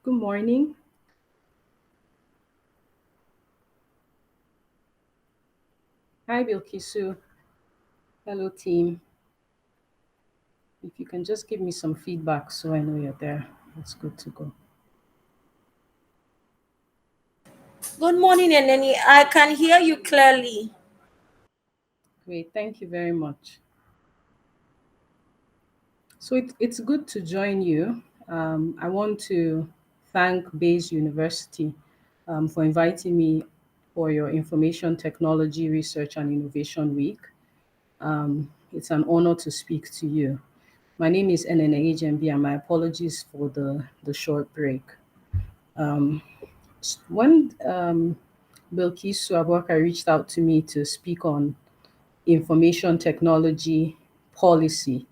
Good morning. Hi, Bilkisu. Hello, team. If you can just give me some feedback so I know you're there, that's good to go. Good morning, Enene. I can hear you clearly. Great. Thank you very much. So it's good to join you. I want to thank Bayes University for inviting me for your Information Technology Research and Innovation Week. It's an honor to speak to you. My name is Enene Ejembi, and my apologies for the short break. When Bilkisu Abubakar reached out to me to speak on information technology policy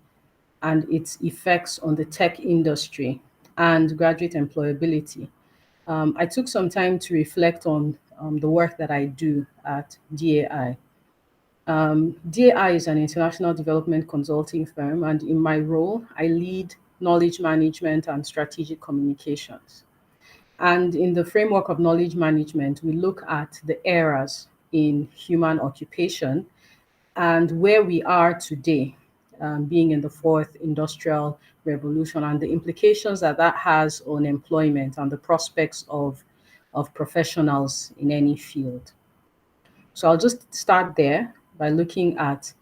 and its effects on the tech industry and graduate employability, I took some time to reflect on the work that I do at DAI. DAI is an international development consulting firm, and in my role, I lead knowledge management and strategic communications. And in the framework of knowledge management, we look at the eras in human occupation and where we are today, being in the fourth industrial revolution, and the implications that that has on employment and the prospects of professionals in any field. So I'll just start there by looking at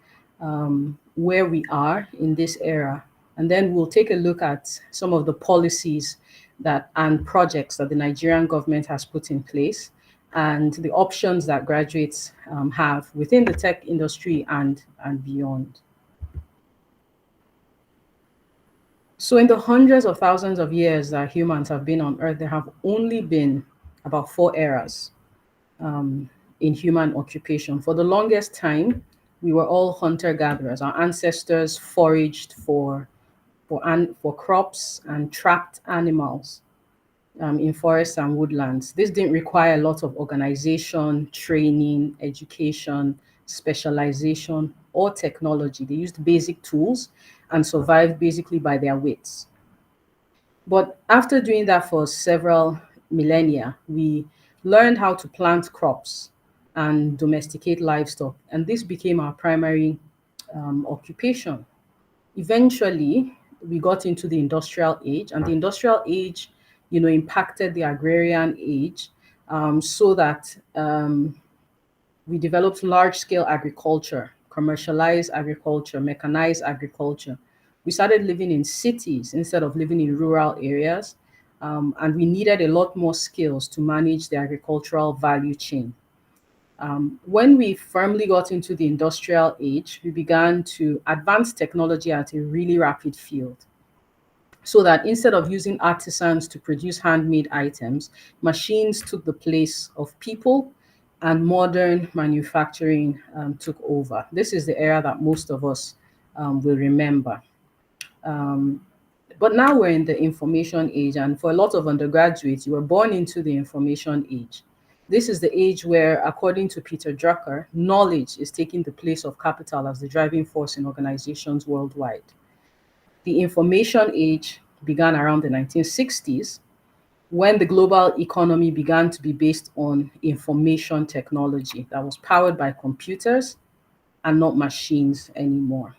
where we are in this era, and then we'll take a look at some of the policies that and projects that the Nigerian government has put in place, and the options that graduates have within the tech industry and beyond. So, in the hundreds of thousands of years that humans have been on Earth, there have only been about four eras in human occupation. For the longest time, we were all hunter gatherers. Our ancestors foraged for crops and trapped animals in forests and woodlands. This didn't require a lot of organization, training, education, specialization, or technology. They used basic tools and survived basically by their wits. But after doing that for several millennia, we learned how to plant crops and domesticate livestock, and this became our primary occupation. Eventually, we got into the industrial age, and the industrial age, impacted the agrarian age, so that we developed large scale agriculture, commercialized agriculture, mechanized agriculture. We started living in cities instead of living in rural areas. And we needed a lot more skills to manage the agricultural value chain. When we firmly got into the industrial age, we began to advance technology at a really rapid field. So that instead of using artisans to produce handmade items, machines took the place of people and modern manufacturing took over. This is the era that most of us will remember. Um, but now we're in the information age, and for a lot of undergraduates, you were born into the information age. This is the age where, according to Peter Drucker, knowledge is taking the place of capital as the driving force in organizations worldwide. The information age began around the 1960s when the global economy began to be based on information technology that was powered by computers and not machines anymore.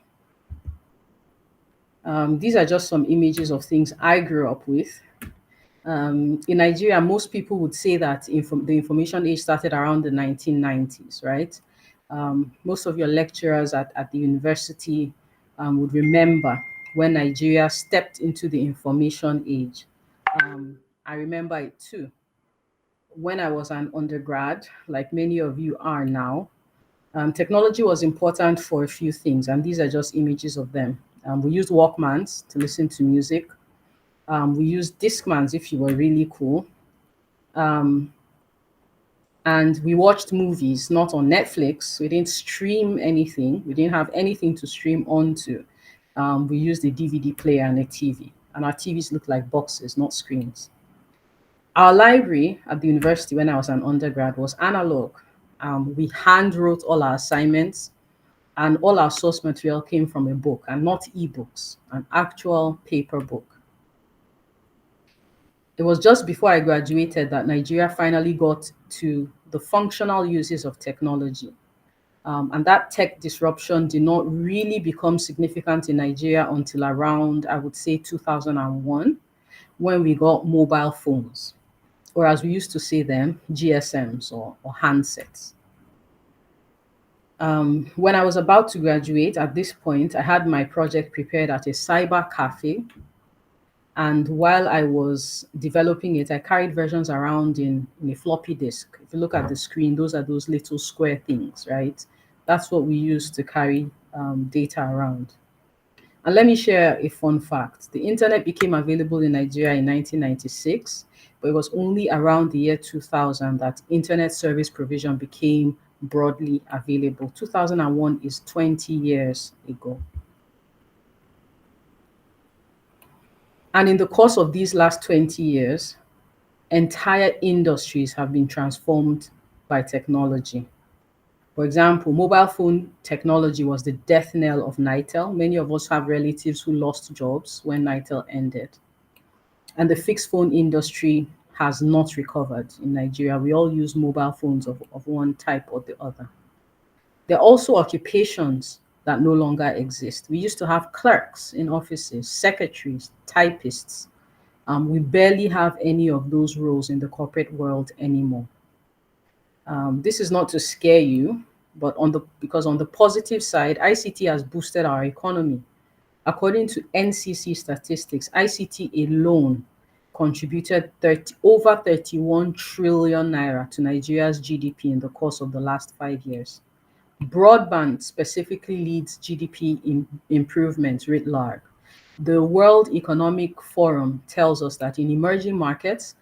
These are just some images of things I grew up with. In Nigeria, most people would say that the information age started around the 1990s, right? Most of your lecturers at the university would remember when Nigeria stepped into the information age. I remember it too. When I was an undergrad, like many of you are now, technology was important for a few things, and these are just images of them. We used Walkmans to listen to music. We used Discmans if you were really cool. Um, and we watched movies, not on Netflix. We didn't stream anything. We didn't have anything to stream onto. We used a DVD player and a TV. And our TVs looked like boxes, not screens. Our library at the university when I was an undergrad was analog. We hand wrote all our assignments, and all our source material came from a book and not ebooks, an actual paper book. It was just before I graduated that Nigeria finally got to the functional uses of technology. And that tech disruption did not really become significant in Nigeria until around, I would say, 2001, when we got mobile phones, or as we used to say them, GSMs or handsets. When I was about to graduate, at this point, I had my project prepared at a cyber cafe. And while I was developing it, I carried versions around in a floppy disk. If you look at the screen, those are those little square things, right? That's what we use to carry data around. And let me share a fun fact. The internet became available in Nigeria in 1996, but it was only around the year 2000 that internet service provision became broadly available. 2001 is 20 years ago. And in the course of these last 20 years, entire industries have been transformed by technology. For example, mobile phone technology was the death knell of Nitel. Many of us have relatives who lost jobs when Nitel ended. And the fixed phone industry has not recovered in Nigeria. We all use mobile phones of one type or the other. There are also occupations that no longer exist. We used to have clerks in offices, secretaries, typists. We barely have any of those roles in the corporate world anymore. This is not to scare you, but because on the positive side, ICT has boosted our economy. According to NCC statistics, ICT alone contributed over 31 trillion naira to Nigeria's GDP in the course of the last 5 years. Broadband specifically leads GDP improvements writ large. The World Economic Forum tells us that in emerging markets,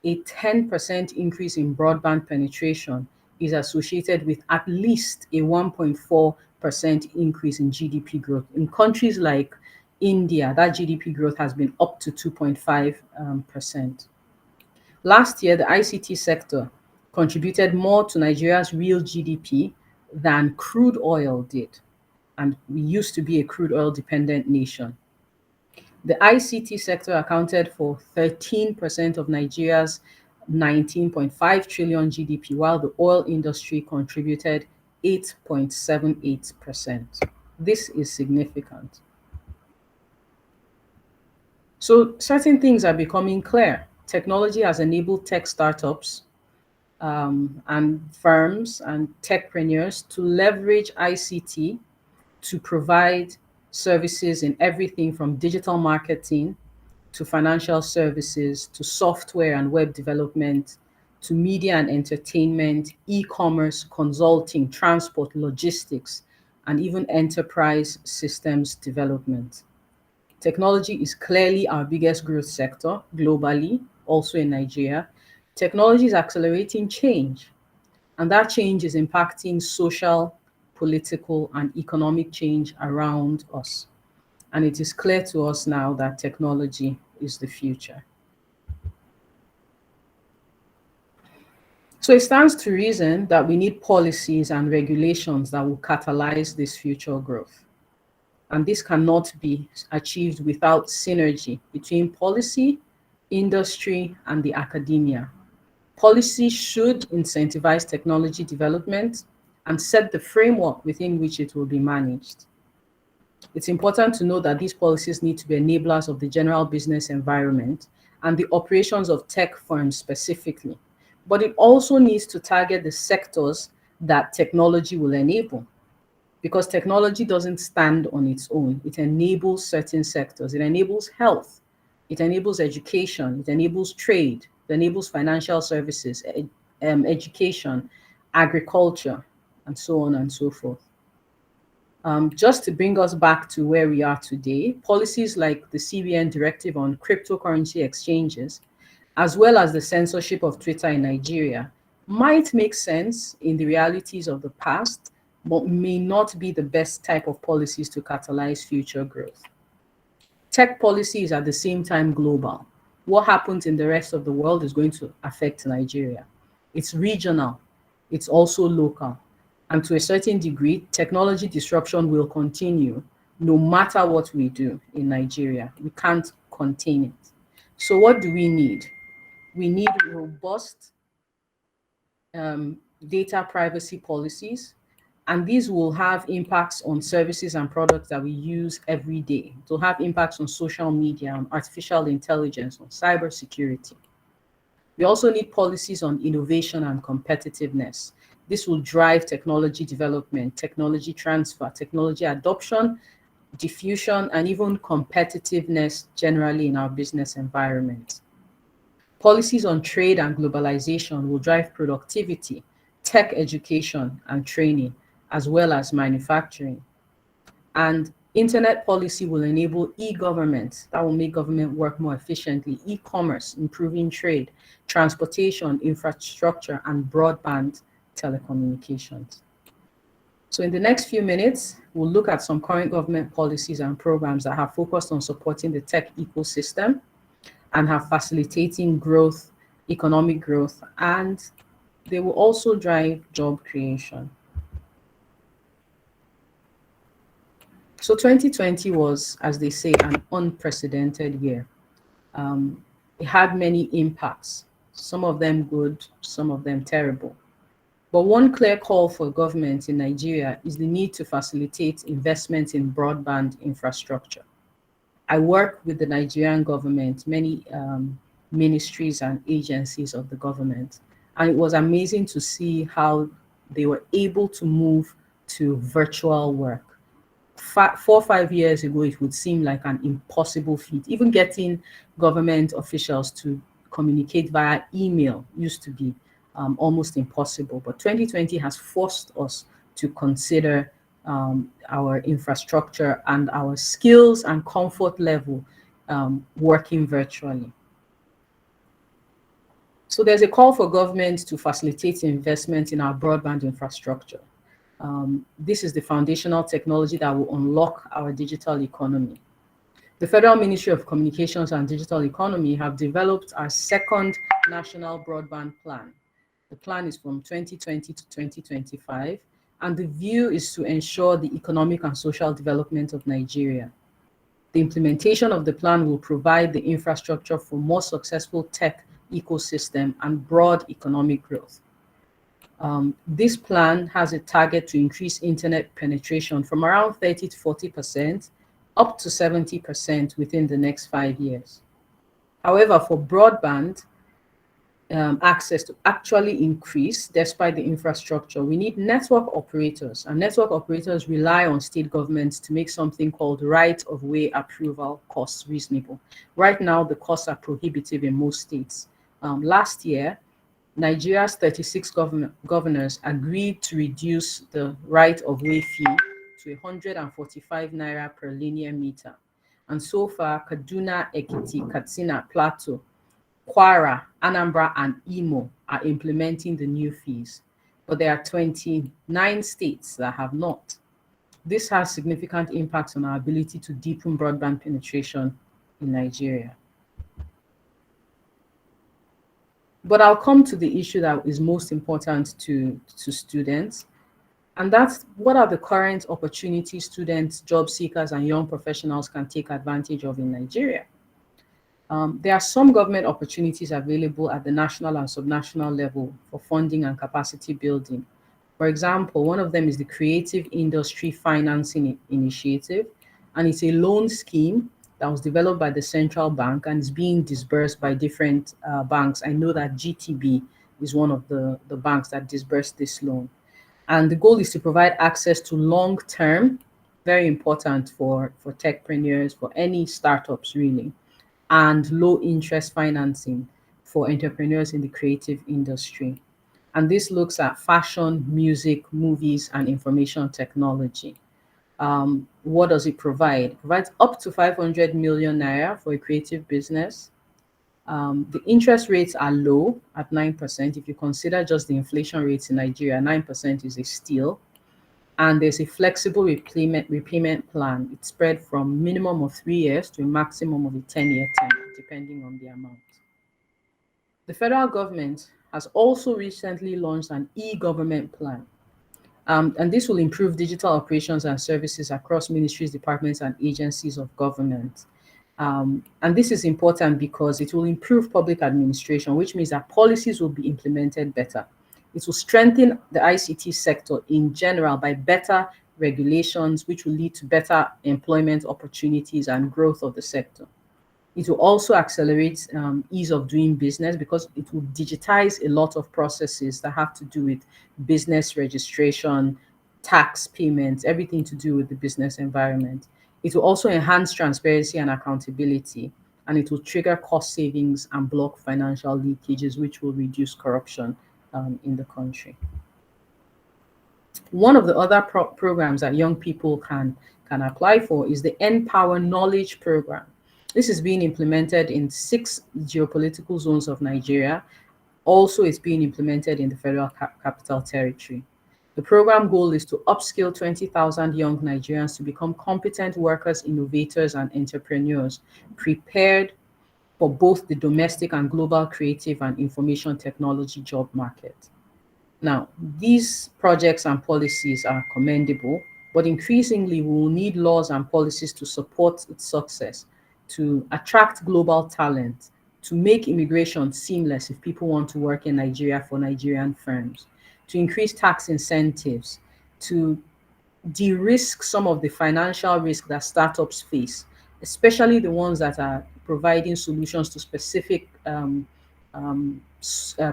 a 10% increase in broadband penetration is associated with at least a 1.4% increase in GDP growth. In countries like India, that GDP growth has been up to 2.5%. Last year, the ICT sector contributed more to Nigeria's real GDP than crude oil did. And we used to be a crude oil dependent nation. The ICT sector accounted for 13% of Nigeria's 19.5 trillion GDP, while the oil industry contributed 8.78%. This is significant. So certain things are becoming clear. Technology has enabled tech startups and firms and techpreneurs to leverage ICT to provide services in everything from digital marketing to financial services to software and web development to media and entertainment, e-commerce, consulting, transport, logistics, and even enterprise systems development. Technology is clearly our biggest growth sector globally, also in Nigeria. Technology is accelerating change, and that change is impacting social, political, and economic change around us. And it is clear to us now that technology is the future. So it stands to reason that we need policies and regulations that will catalyze this future growth. And this cannot be achieved without synergy between policy, industry, and the academia. Policy should incentivize technology development and set the framework within which it will be managed. It's important to know that these policies need to be enablers of the general business environment and the operations of tech firms specifically. But it also needs to target the sectors that technology will enable, because technology doesn't stand on its own. It enables certain sectors. It enables health. It enables education. It enables trade. It enables financial services, education, agriculture, and so on and so forth. Just to bring us back to where we are today, policies like the CBN directive on cryptocurrency exchanges, as well as the censorship of Twitter in Nigeria, might make sense in the realities of the past, but may not be the best type of policies to catalyze future growth. Tech policy is at the same time global. What happens in the rest of the world is going to affect Nigeria. It's regional, it's also local. And to a certain degree, technology disruption will continue no matter what we do in Nigeria. We can't contain it. So what do we need? We need robust data privacy policies, and these will have impacts on services and products that we use every day. It will have impacts on social media, on artificial intelligence, on cybersecurity. We also need policies on innovation and competitiveness. This will drive technology development, technology transfer, technology adoption, diffusion, and even competitiveness generally in our business environment. Policies on trade and globalization will drive productivity, tech education and training, as well as manufacturing. And internet policy will enable e-government that will make government work more efficiently, e-commerce, improving trade, transportation, infrastructure, and broadband telecommunications. So in the next few minutes, we'll look at some current government policies and programs that have focused on supporting the tech ecosystem and have facilitating growth, economic growth, and they will also drive job creation. So 2020 was, as they say, an unprecedented year. It had many impacts, some of them good, some of them terrible. But one clear call for government in Nigeria is the need to facilitate investment in broadband infrastructure. I work with the Nigerian government, many ministries and agencies of the government, and it was amazing to see how they were able to move to virtual work. 4 or 5 years ago, it would seem like an impossible feat. Even getting government officials to communicate via email used to be almost impossible. But 2020 has forced us to consider our infrastructure and our skills and comfort level working virtually. So there's a call for government to facilitate investment in our broadband infrastructure. This is the foundational technology that will unlock our digital economy. The Federal Ministry of Communications and Digital Economy have developed our second national broadband plan. The plan is from 2020 to 2025, and the view is to ensure the economic and social development of Nigeria. The implementation of the plan will provide the infrastructure for more successful tech ecosystem and broad economic growth. This plan has a target to increase internet penetration from around 30 to 40% up to 70% within the next 5 years. However, for broadband access to actually increase despite the infrastructure, we need network operators, and network operators rely on state governments to make something called right-of-way approval costs reasonable. Right now, the costs are prohibitive in most states. Last year, Nigeria's 36 governors agreed to reduce the right-of-way fee to 145 naira per linear meter. And so far, Kaduna, Ekiti, Katsina, Plateau, Kwara, Anambra, and Imo are implementing the new fees. But there are 29 states that have not. This has significant impacts on our ability to deepen broadband penetration in Nigeria. But I'll come to the issue that is most important to students, and that's what are the current opportunities students, job seekers, and young professionals can take advantage of in Nigeria. There are some government opportunities available at the national and subnational level for funding and capacity building. For example, one of them is the Creative Industry Financing Initiative, and it's a loan scheme that was developed by the central bank and is being disbursed by different banks. I know that GTB is one of the banks that disbursed this loan. And the goal is to provide access to long-term, very important for techpreneurs, for any startups really, and low-interest financing for entrepreneurs in the creative industry. And this looks at fashion, music, movies, and information technology. What does it provide? It provides up to 500 million naira for a creative business. The interest rates are low at 9%. If you consider just the inflation rates in Nigeria, 9% is a steal. And there's a flexible repayment plan. It's spread from minimum of 3 years to a maximum of a 10-year term, depending on the amount. The federal government has also recently launched an e-government plan. And this will improve digital operations and services across ministries, departments, and agencies of government. And this is important because it will improve public administration, which means that policies will be implemented better. It will strengthen the ICT sector in general by better regulations, which will lead to better employment opportunities and growth of the sector. It will also accelerate ease of doing business because it will digitize a lot of processes that have to do with business registration, tax payments, everything to do with the business environment. It will also enhance transparency and accountability, and it will trigger cost savings and block financial leakages, which will reduce corruption in the country. One of the other programs that young people can apply for is the Empower Knowledge program. This is being implemented in 6 geopolitical zones of Nigeria. Also, it's being implemented in the Federal Capital Territory. The program goal is to upskill 20,000 young Nigerians to become competent workers, innovators, and entrepreneurs, prepared for both the domestic and global creative and information technology job market. Now, these projects and policies are commendable, but increasingly we will need laws and policies to support its success, to attract global talent, to make immigration seamless if people want to work in Nigeria for Nigerian firms, to increase tax incentives, to de-risk some of the financial risk that startups face, especially the ones that are providing solutions to specific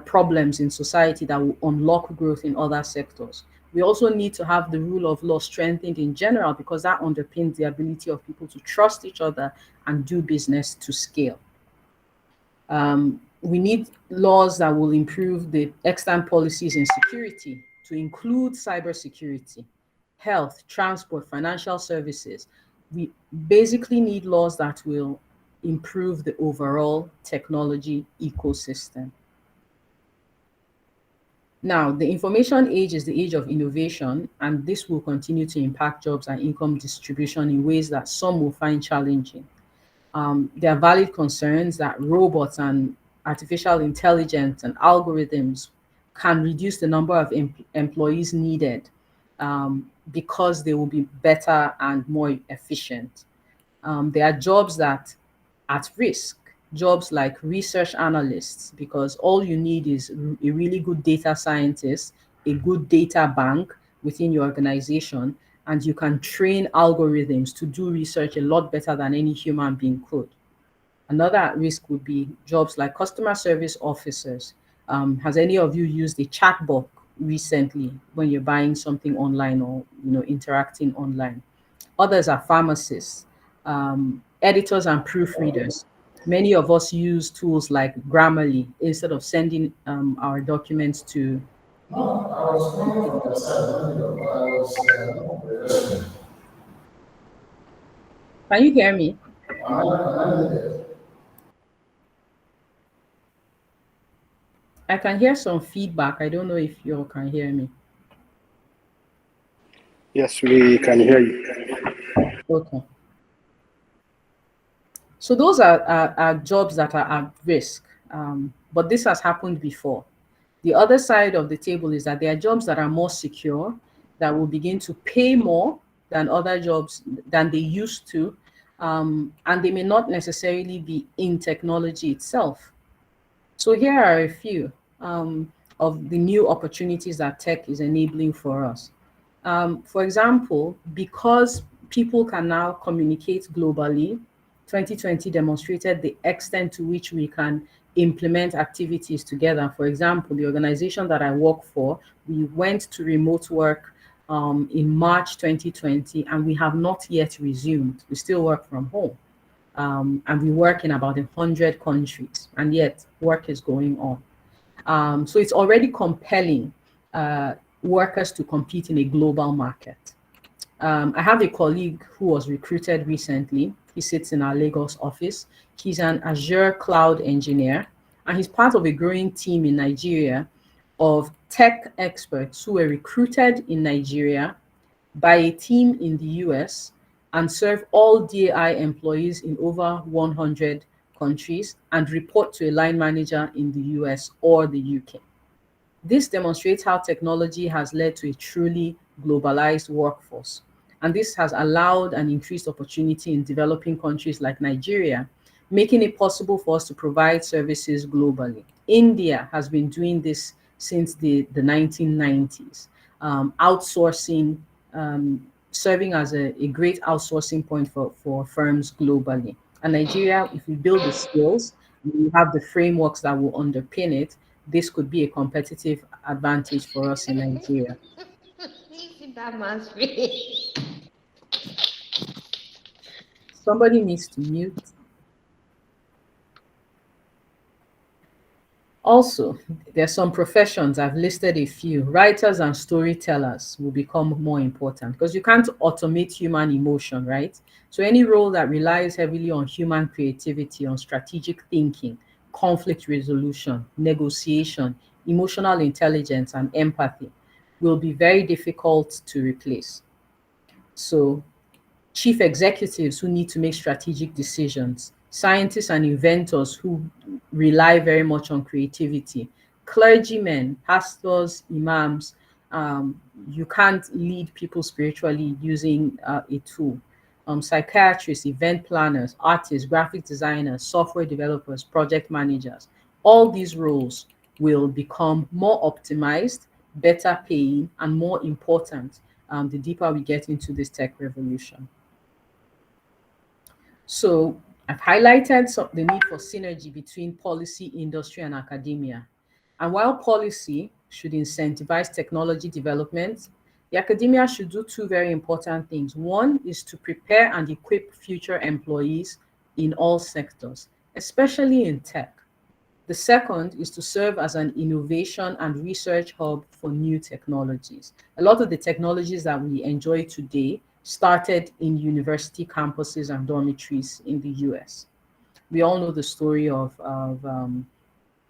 problems in society that will unlock growth in other sectors. We also need to have the rule of law strengthened in general because that underpins the ability of people to trust each other and do business to scale. We need laws that will improve the extant policies in security to include cybersecurity, health, transport, financial services. We basically need laws that will improve the overall technology ecosystem. Now, the information age is the age of innovation, and this will continue to impact jobs and income distribution in ways that some will find challenging. There are valid concerns that robots and artificial intelligence and algorithms can reduce the number of employees needed because they will be better and more efficient. There are jobs that at risk, jobs like research analysts, because all you need is a really good data scientist, a good data bank within your organization, and you can train algorithms to do research a lot better than any human being could. Another at risk would be jobs like customer service officers. Has any of you used a chatbot recently when you're buying something online or interacting online? Others are pharmacists, editors and proofreaders. Many of us use tools like Grammarly instead of sending our documents to. No, I was coming from the side window, but I was listening. Can you hear me? I'm there. I can hear some feedback. I don't know if you all can hear me. Yes, we can hear you. Okay. So those are jobs that are at risk, but this has happened before. The other side of the table is that there are jobs that are more secure, that will begin to pay more than other jobs than they used to, and they may not necessarily be in technology itself. So here are a few of the new opportunities that tech is enabling for us. For example, because people can now communicate globally, 2020 demonstrated the extent to which we can implement activities together. For example, the organization that I work for, we went to remote work in March 2020, and we have not yet resumed. We still work from home. And we work in about 100 countries, and yet work is going on. So it's already compelling workers to compete in a global market. I have a colleague who was recruited recently. He sits in our Lagos office. He's an Azure cloud engineer, and he's part of a growing team in Nigeria of tech experts who were recruited in Nigeria by a team in the US and serve all DAI employees in over 100 countries and report to a line manager in the US or the UK. This demonstrates how technology has led to a truly globalized workforce. And this has allowed an increased opportunity in developing countries like Nigeria, making it possible for us to provide services globally. India has been doing this since the 1990s, outsourcing, serving as a great outsourcing point for firms globally. And Nigeria, if we build the skills, we have the frameworks that will underpin it, this could be a competitive advantage for us in Nigeria. See that man's face. Somebody needs to mute. Also, there are some professions, I've listed a few. Writers and storytellers will become more important because you can't automate human emotion, right? So any role that relies heavily on human creativity, on strategic thinking, conflict resolution, negotiation, emotional intelligence, and empathy will be very difficult to replace. So chief executives who need to make strategic decisions, scientists and inventors who rely very much on creativity, clergymen, pastors, imams. You can't lead people spiritually using a tool. Psychiatrists, event planners, artists, graphic designers, software developers, project managers, all these roles will become more optimized, better paying, and more important the deeper we get into this tech revolution. So I've highlighted the need for synergy between policy, industry, and academia. And while policy should incentivize technology development, the academia should do two very important things. One is to prepare and equip future employees in all sectors, especially in tech. The second is to serve as an innovation and research hub for new technologies. A lot of the technologies that we enjoy today started in university campuses and dormitories in the US. We all know the story of Mark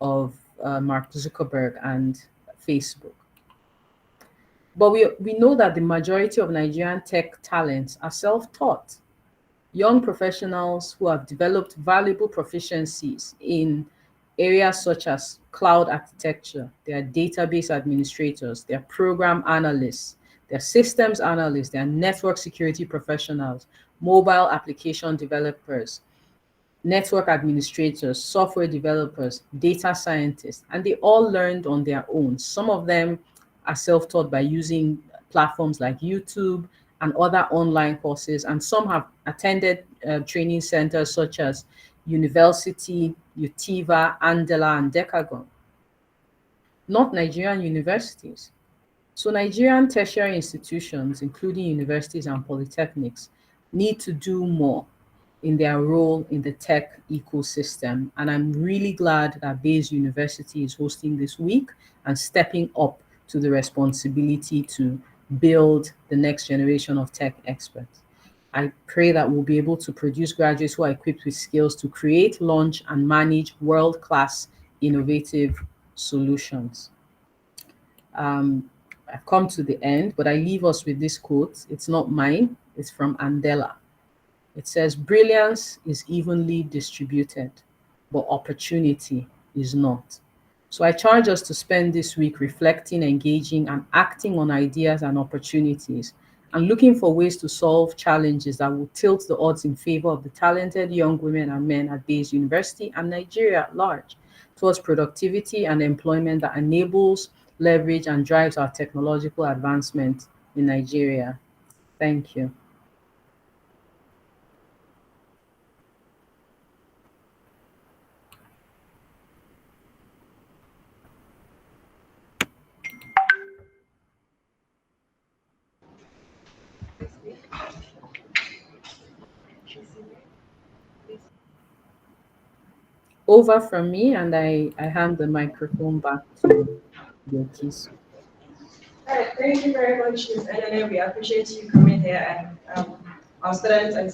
Zuckerberg and Facebook. But we know that the majority of Nigerian tech talents are self-taught. Young professionals who have developed valuable proficiencies in areas such as cloud architecture, they are database administrators, they are program analysts, they are systems analysts, they are network security professionals, mobile application developers, network administrators, software developers, data scientists, and they all learned on their own. Some of them are self-taught by using platforms like YouTube and other online courses, and some have attended training centers such as University, Utiva, Andela, and Decagon. Not Nigerian universities. So Nigerian tertiary institutions, including universities and polytechnics, need to do more in their role in the tech ecosystem. And I'm really glad that Bayes University is hosting this week and stepping up to the responsibility to build the next generation of tech experts. I pray that we'll be able to produce graduates who are equipped with skills to create, launch, and manage world-class innovative solutions. I've come to the end, but I leave us with this quote. It's not mine, it's from Andela. It says, "Brilliance is evenly distributed, but opportunity is not." So I charge us to spend this week reflecting, engaging, and acting on ideas and opportunities, and looking for ways to solve challenges that will tilt the odds in favor of the talented young women and men at Bayes University and Nigeria at large, towards productivity and employment that enables, leverage, and drives our technological advancement in Nigeria. Thank you. Over from me, and I hand the microphone back to Yokis. All right, thank you very much, Ms. Enene. We appreciate you coming here and our students and